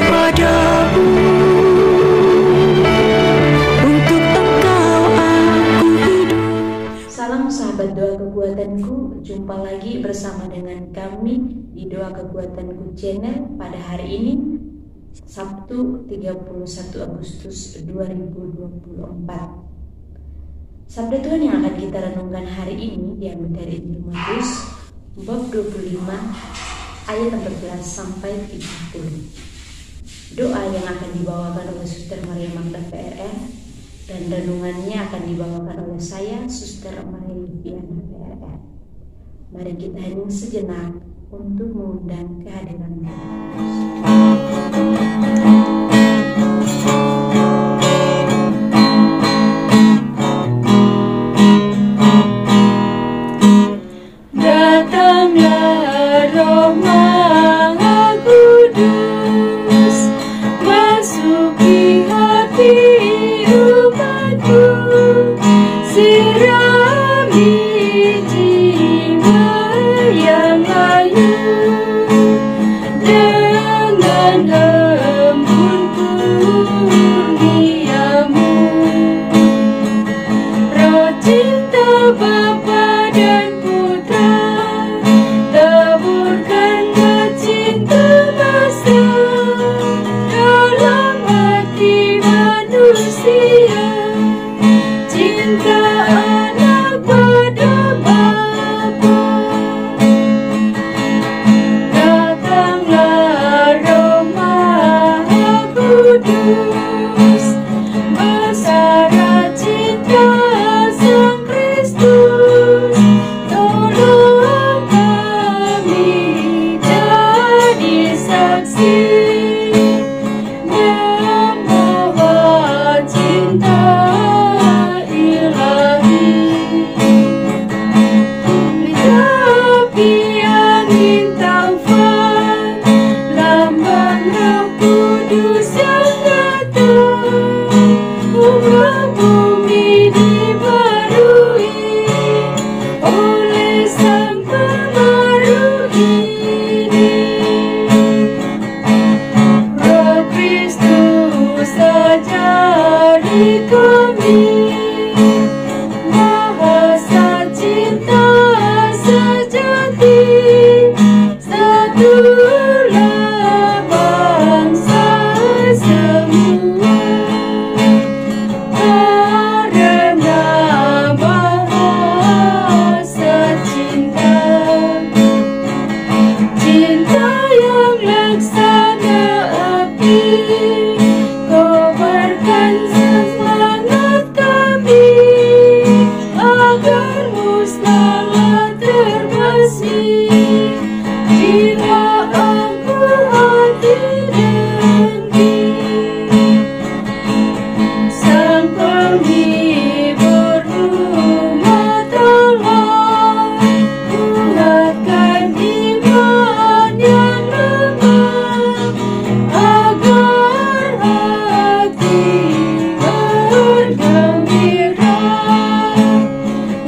padamu. Untuk Engkau aku hidup. Salam sahabat doa kekuatanku, jumpa lagi bersama dengan kami di Doa Kekuatanku Channel pada hari ini Sabtu 31 Agustus 2024. Sabda Tuhan yang akan kita renungkan hari ini diambil dari Injil Matius bab 25 ayat 14 sampai 30. Doa yang akan dibawakan oleh Suster Maria Magda PRR dan renungannya akan dibawakan oleh saya, Suster Maria Liviana PRR. Mari kita hening sejenak untuk mengundang kehadiran Tuhan. Datanglah Roh Maha Kudus, masuki hati umatku, sirami jiwa yang layu dengan embun kurniamu. Roh cinta Bapa dan Putra, taburkanlah cinta besar dalam hati manusia, cinta anak pada Bapa. Datanglah Roh Maha Kudus, bersara cinta Sang Kristus, tolong kami jadi saksi membawa cinta ilahi. Tapi angin taufan, lambang Roh Kudus yang datang, bunga bumi dibarui oleh Sang Pembaru ini. Roh Kristus ajari kami bahasa cinta sejati, satulah bangsa semua, karena bahasa cinta, cinta yang laksana api, kobarkan semangat kami agar musnahlah terbasi jiwa aku hati dengki. Sang penghibur umat Allah, kuatkan iman yang lemah agar hati bergembira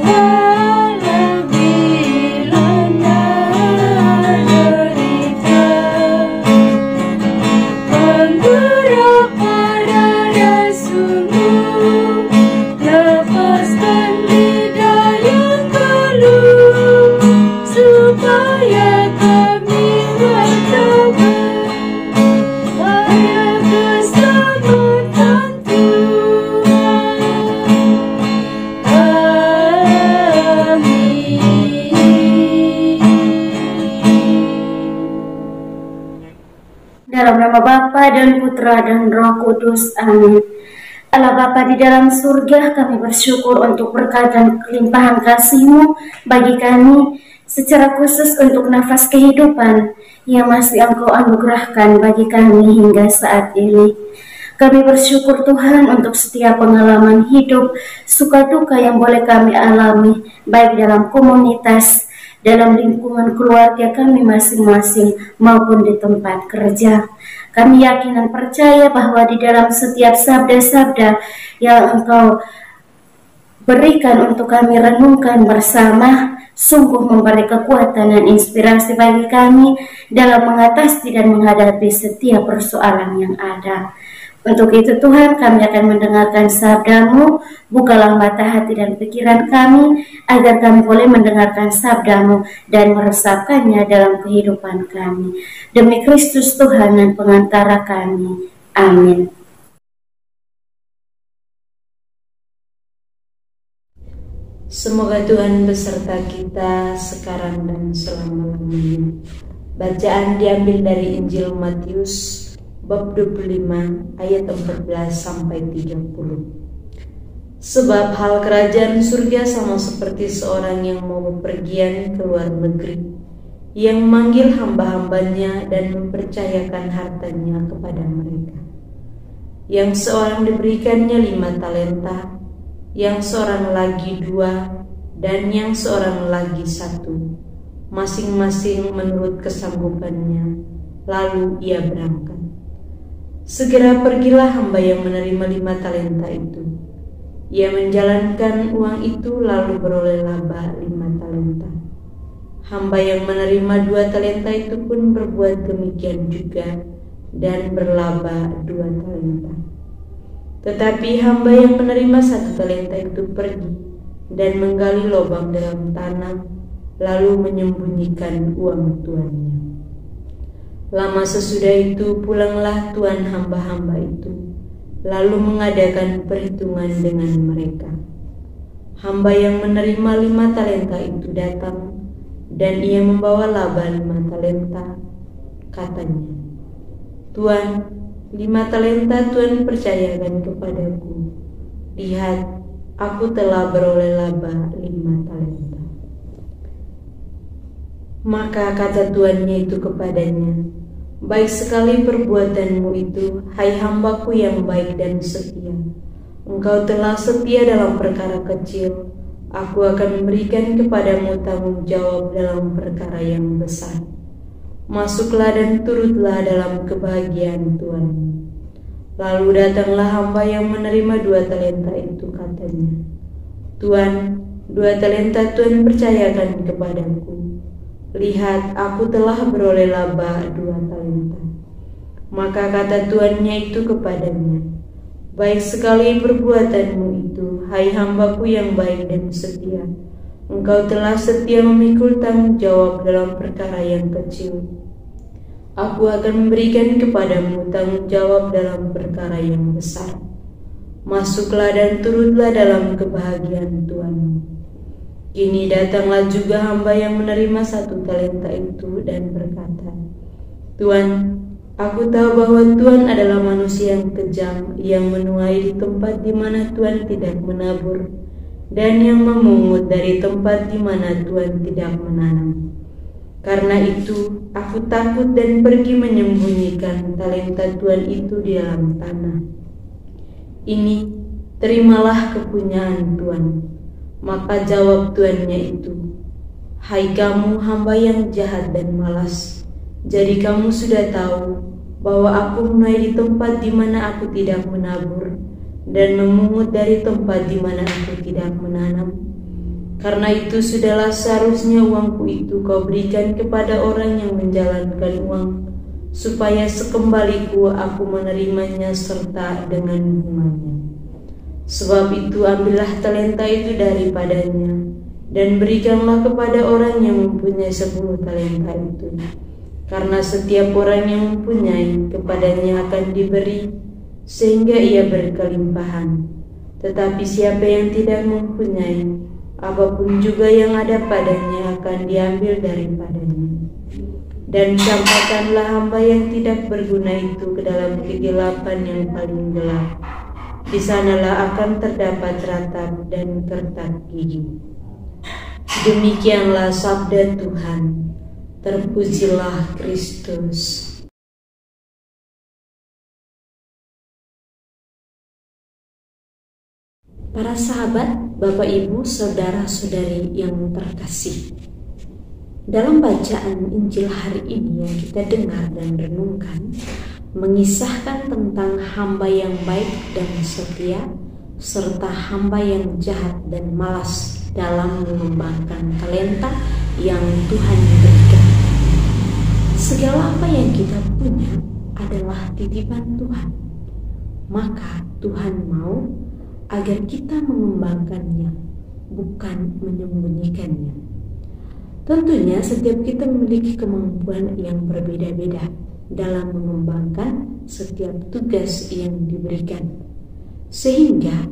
walau dilanda derita. Penggerak pada rasulmu, lepaskan lidah yang keluh, supaya kami bertobat pada keselamatan Tuhan. Amin. Dalam nama Bapa dan Putra dan Roh Kudus. Amin. Allah Bapa di dalam surga, kami bersyukur untuk berkat dan kelimpahan kasih-Mu bagi kami, secara khusus untuk nafas kehidupan yang masih Engkau anugerahkan bagi kami hingga saat ini. Kami bersyukur Tuhan untuk setiap pengalaman hidup, suka duka yang boleh kami alami, baik dalam komunitas, dalam lingkungan keluarga kami masing-masing, maupun di tempat kerja. Kami yakin dan percaya bahwa di dalam setiap sabda-sabda yang Engkau berikan untuk kami renungkan bersama, sungguh memberi kekuatan dan inspirasi bagi kami dalam mengatasi dan menghadapi setiap persoalan yang ada. Untuk itu Tuhan, kami akan mendengarkan sabda-Mu. Bukalah mata hati dan pikiran kami, agar kami boleh mendengarkan sabda-Mu dan meresapkannya dalam kehidupan kami. Demi Kristus Tuhan dan pengantara kami. Amin. Semoga Tuhan beserta kita sekarang dan selama-lamanya. Bacaan diambil dari Injil Matius bab 25 ayat 14 sampai 30. Sebab hal kerajaan surga sama seperti seorang yang mau bepergian ke luar negeri, yang memanggil hamba-hambanya dan mempercayakan hartanya kepada mereka. Yang seorang diberikannya 5 talenta, yang seorang lagi 2, dan yang seorang lagi 1, masing-masing menurut kesanggupannya. Lalu ia berangkat. Segera pergilah hamba yang menerima 5 talenta itu. Ia menjalankan uang itu lalu beroleh laba 5 talenta. Hamba yang menerima 2 talenta itu pun berbuat demikian juga dan berlaba 2 talenta. Tetapi hamba yang menerima 1 talenta itu pergi dan menggali lubang dalam tanah, lalu menyembunyikan uang tuannya. Lama sesudah itu pulanglah tuan hamba-hamba itu, lalu mengadakan perhitungan dengan mereka. Hamba yang menerima 5 talenta itu datang, dan ia membawa laba 5 talenta. Katanya, "Tuan, 5 talenta Tuan percayakan kepadaku. Lihat, aku telah beroleh laba 5 talenta." Maka kata tuannya itu kepadanya, "Baik sekali perbuatanmu itu, hai hambaku yang baik dan setia. Engkau telah setia dalam perkara kecil, aku akan memberikan kepadamu tanggung jawab dalam perkara yang besar. Masuklah dan turutlah dalam kebahagiaan Tuanmu." Lalu datanglah hamba yang menerima 2 talenta itu, katanya, "Tuan, 2 talenta Tuan percayakan kepadaku. Lihat, aku telah beroleh laba 2 talenta." Maka kata tuannya itu kepadanya, "Baik sekali perbuatanmu itu, hai hambaku yang baik dan setia. Engkau telah setia memikul tanggung jawab dalam perkara yang kecil. Aku akan memberikan kepadamu tanggung jawab dalam perkara yang besar. Masuklah dan turutlah dalam kebahagiaan Tuanmu." Kini datanglah juga hamba yang menerima 1 talenta itu dan berkata, "Tuan, aku tahu bahwa Tuan adalah manusia yang kejam, yang menuai di tempat di mana Tuan tidak menabur, dan yang memungut dari tempat di mana Tuan tidak menanam. Karena itu, aku takut dan pergi menyembunyikan talenta Tuan itu di dalam tanah. Ini, terimalah kepunyaan Tuan." Maka jawab tuannya itu, "Hai kamu hamba yang jahat dan malas, jadi kamu sudah tahu bahwa aku menuai di tempat di mana aku tidak menabur, dan memungut dari tempat di mana aku tidak menanam. Karena itu sudahlah seharusnya uangku itu kau berikan kepada orang yang menjalankan uang, supaya sekembaliku aku menerimanya serta dengan bunganya. Sebab itu ambillah talenta itu daripadanya, dan berikanlah kepada orang yang mempunyai 10 talenta itu. Karena setiap orang yang mempunyai, kepadanya akan diberi, sehingga ia berkelimpahan. Tetapi siapa yang tidak mempunyai, apapun juga yang ada padanya akan diambil daripadanya. Dan campakkanlah hamba yang tidak berguna itu ke dalam kegelapan yang paling gelap. Di sanalah akan terdapat ratap dan kertak gigi." Demikianlah sabda Tuhan. Terpujilah Kristus. Para sahabat, Bapak Ibu, saudara-saudari yang terkasih, dalam bacaan Injil hari ini yang kita dengar dan renungkan, mengisahkan tentang hamba yang baik dan setia serta hamba yang jahat dan malas dalam mengembangkan talenta yang Tuhan berikan. Segala apa yang kita punya adalah titipan Tuhan. Maka Tuhan mau agar kita mengembangkannya, bukan menyembunyikannya. Tentunya setiap kita memiliki kemampuan yang berbeda-beda dalam mengembangkan setiap tugas yang diberikan, sehingga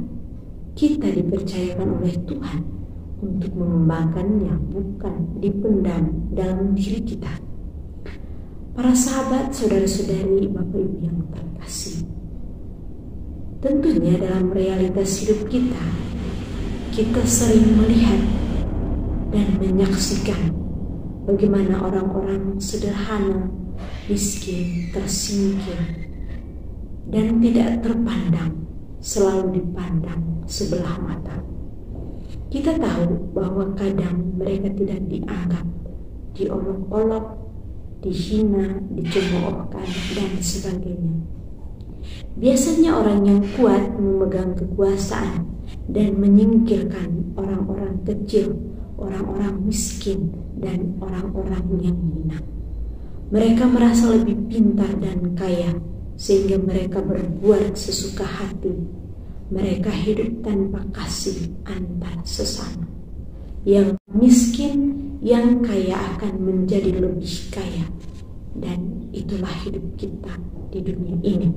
kita dipercayakan oleh Tuhan untuk mengembangkannya, bukan dipendam dalam diri kita. Para sahabat, saudara-saudari, Bapak Ibu yang terkasih, tentunya dalam realitas hidup kita sering melihat dan menyaksikan bagaimana orang-orang sederhana, miskin, tersingkir, dan tidak terpandang, selalu dipandang sebelah mata. Kita tahu bahwa kadang mereka tidak dianggap, diolok-olok, dihina, dicemoohkan, dan sebagainya. Biasanya orang yang kuat memegang kekuasaan dan menyingkirkan orang-orang kecil, orang-orang miskin, dan orang-orang yang hina. Mereka merasa lebih pintar dan kaya, sehingga mereka berbuat sesuka hati. Mereka hidup tanpa kasih antar sesama. Yang miskin, yang kaya akan menjadi lebih kaya. Dan itulah hidup kita di dunia ini.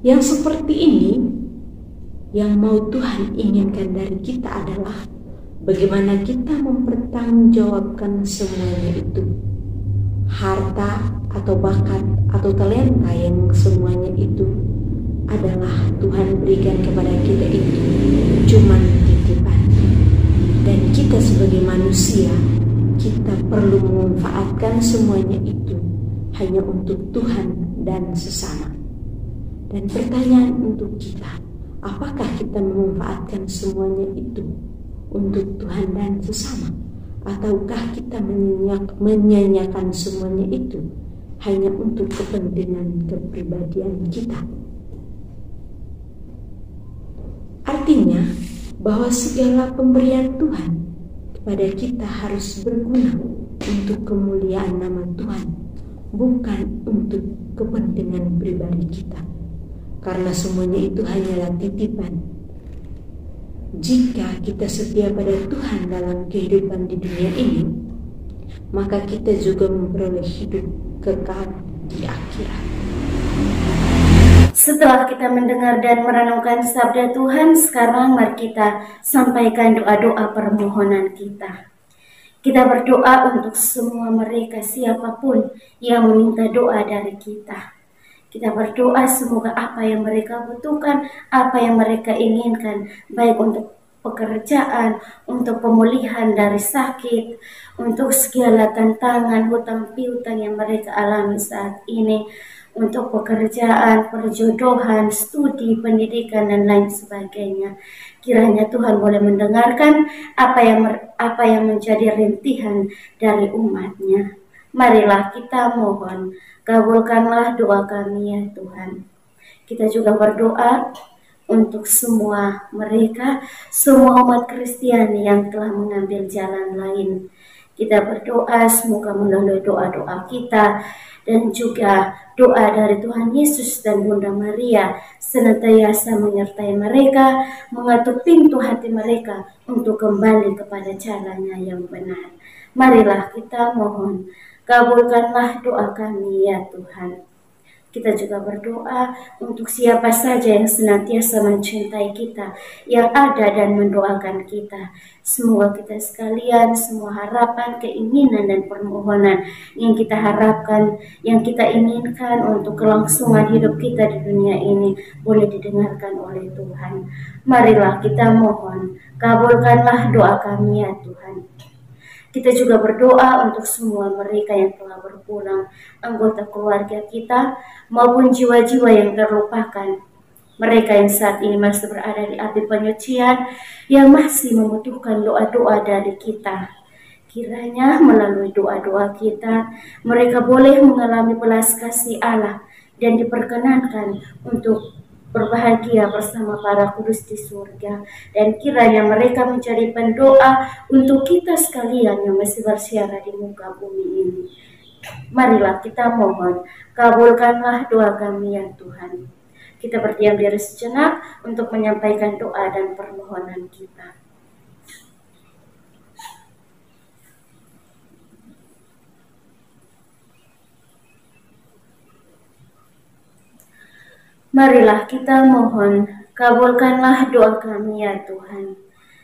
Yang seperti ini, yang mau Tuhan inginkan dari kita adalah bagaimana kita mempertanggungjawabkan semuanya itu. Harta atau bakat atau talenta yang semuanya itu adalah Tuhan berikan kepada kita itu cuman titipan. Dan kita sebagai manusia, kita perlu memanfaatkan semuanya itu hanya untuk Tuhan dan sesama. Dan pertanyaan untuk kita, apakah kita memanfaatkan semuanya itu untuk Tuhan dan sesama? Ataukah kita menyanyiakan semuanya itu hanya untuk kepentingan kepribadian kita? Artinya bahwa segala pemberian Tuhan kepada kita harus berguna untuk kemuliaan nama Tuhan, bukan untuk kepentingan pribadi kita. Karena semuanya itu hanyalah titipan. Jika kita setia pada Tuhan dalam kehidupan di dunia ini, maka kita juga memperoleh hidup kekal di akhirat. Setelah kita mendengar dan merenungkan sabda Tuhan, sekarang mari kita sampaikan doa-doa permohonan kita. Kita berdoa untuk semua mereka, siapapun yang meminta doa dari kita. Kita berdoa semoga apa yang mereka butuhkan, apa yang mereka inginkan, baik untuk pekerjaan, untuk pemulihan dari sakit, untuk segala tantangan, hutang piutang yang mereka alami saat ini, untuk pekerjaan, perjodohan, studi, pendidikan, dan lain sebagainya. Kiranya Tuhan boleh mendengarkan apa yang menjadi rintihan dari umat-Nya. Marilah kita mohon, kabulkanlah doa kami ya Tuhan. Kita juga berdoa untuk semua mereka, semua umat Kristiani yang telah mengambil jalan lain. Kita berdoa semoga melalui doa-doa kita dan juga doa dari Tuhan Yesus dan Bunda Maria senantiasa menyertai mereka, mengatur pintu hati mereka untuk kembali kepada jalannya yang benar. Marilah kita mohon, kabulkanlah doa kami ya Tuhan. Kita juga berdoa untuk siapa saja yang senantiasa mencintai kita, yang ada dan mendoakan kita. Semoga kita sekalian, semua harapan, keinginan, dan permohonan yang kita harapkan, yang kita inginkan untuk kelangsungan hidup kita di dunia ini boleh didengarkan oleh Tuhan. Marilah kita mohon, kabulkanlah doa kami ya Tuhan. Kita juga berdoa untuk semua mereka yang telah berpulang, anggota keluarga kita, maupun jiwa-jiwa yang terlupakan. Mereka yang saat ini masih berada di api penyucian, yang masih membutuhkan doa-doa dari kita. Kiranya melalui doa-doa kita, mereka boleh mengalami belas kasih Allah dan diperkenankan untuk berbahagia bersama para kudus di surga, dan kiranya mereka menjadi pendoa untuk kita sekalian yang masih bersiara di muka bumi ini. Marilah kita mohon, kabulkanlah doa kami ya Tuhan. Kita berdiam diri sejenak untuk menyampaikan doa dan permohonan kita. Marilah kita mohon, kabulkanlah doa kami ya Tuhan.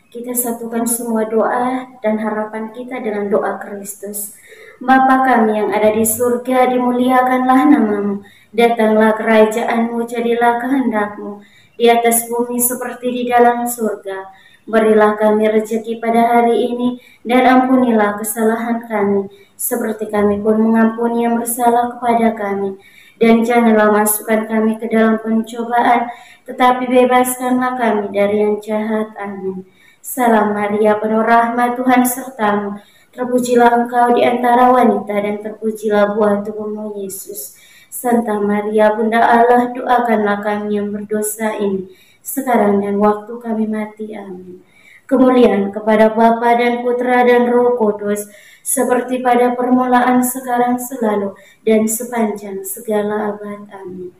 Kita satukan semua doa dan harapan kita dengan doa Kristus. Bapa kami yang ada di surga, dimuliakanlah namamu. Datanglah kerajaan-Mu, jadilah kehendak-Mu di atas bumi seperti di dalam surga. Berilah kami rezeki pada hari ini, dan ampunilah kesalahan kami, seperti kami pun mengampuni yang bersalah kepada kami. Dan janganlah masukkan kami ke dalam pencobaan, tetapi bebaskanlah kami dari yang jahat. Amin. Salam Maria, penuh rahmat, Tuhan sertamu. Terpujilah engkau di antara wanita, dan terpujilah buah tubuhmu Yesus. Santa Maria, Bunda Allah, doakanlah kami yang berdosa ini, sekarang dan waktu kami mati. Amin. Kemuliaan kepada Bapa dan Putra dan Roh Kudus, seperti pada permulaan, sekarang, selalu, dan sepanjang segala abad. Amin.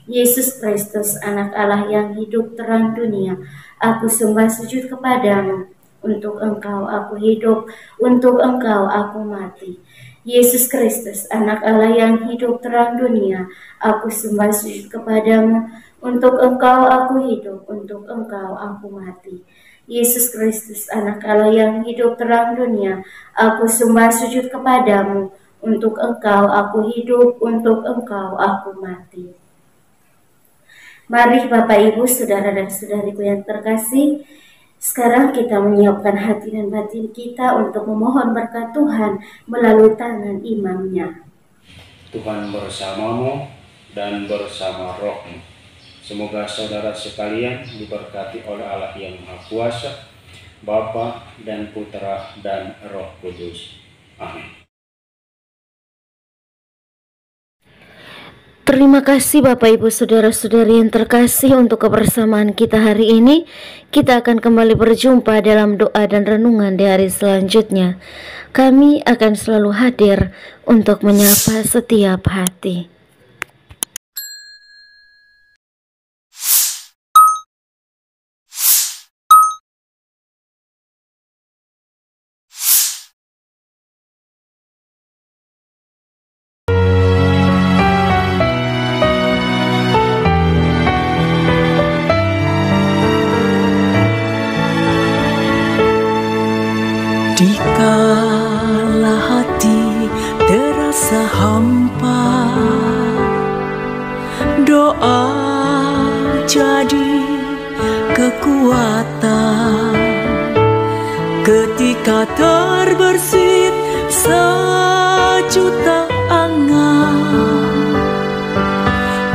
Yesus Kristus, anak Allah yang hidup terang dunia, aku sembah sujud kepadamu. Untuk engkau aku hidup, untuk engkau aku mati. Yesus Kristus, anak Allah yang hidup terang dunia, aku sembah sujud kepadamu. Untuk engkau aku hidup, untuk engkau aku mati. Yesus Kristus, anak Allah yang hidup terang dunia, aku sembah sujud kepadamu. Untuk engkau aku hidup, untuk engkau aku mati. Mari Bapak Ibu, Saudara dan Saudariku yang terkasih, sekarang kita menyiapkan hati dan batin kita untuk memohon berkat Tuhan melalui tangan imamnya. Tuhan bersamamu dan bersama rohmu. Semoga saudara sekalian diberkati oleh Allah yang Maha Kuasa, Bapa dan Putra dan Roh Kudus. Amin. Terima kasih Bapak Ibu Saudara-saudari yang terkasih untuk kebersamaan kita hari ini. Kita akan kembali berjumpa dalam doa dan renungan di hari selanjutnya. Kami akan selalu hadir untuk menyapa setiap hati. Dikala hati terasa hampa, doa jadi kekuatan. Ketika terbersit sejuta angan,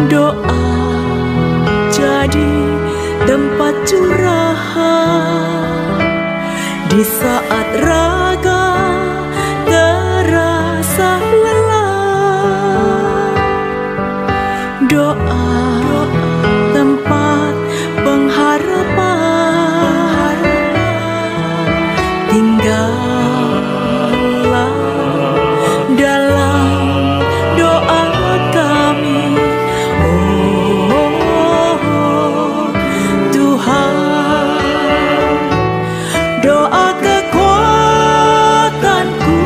doa jadi tempat curahan. Di saat raga terasa lelah, doa tempat pengharapan. Tinggallah dalam doa kami, oh Tuhan. Doa kekuatanku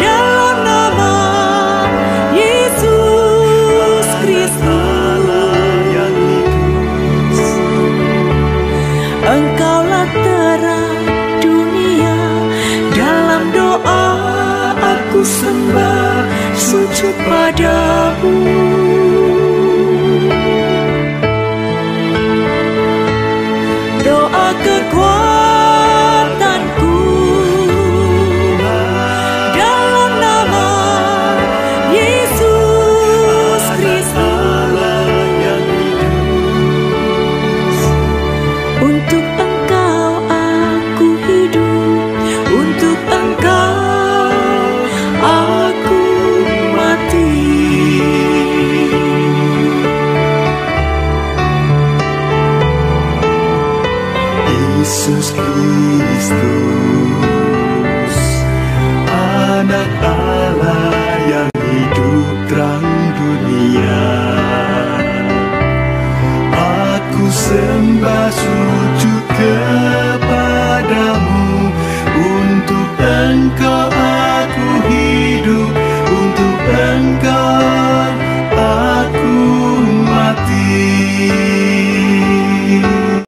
dalam nama Yesus Kristus. Engkaulah terang dunia, dalam doa aku sembah sujud padamu. Doa kekuatanku dalam nama Yesus Kristus. Untuk Engkau aku hidup, untuk Engkau aku mati. Tuhan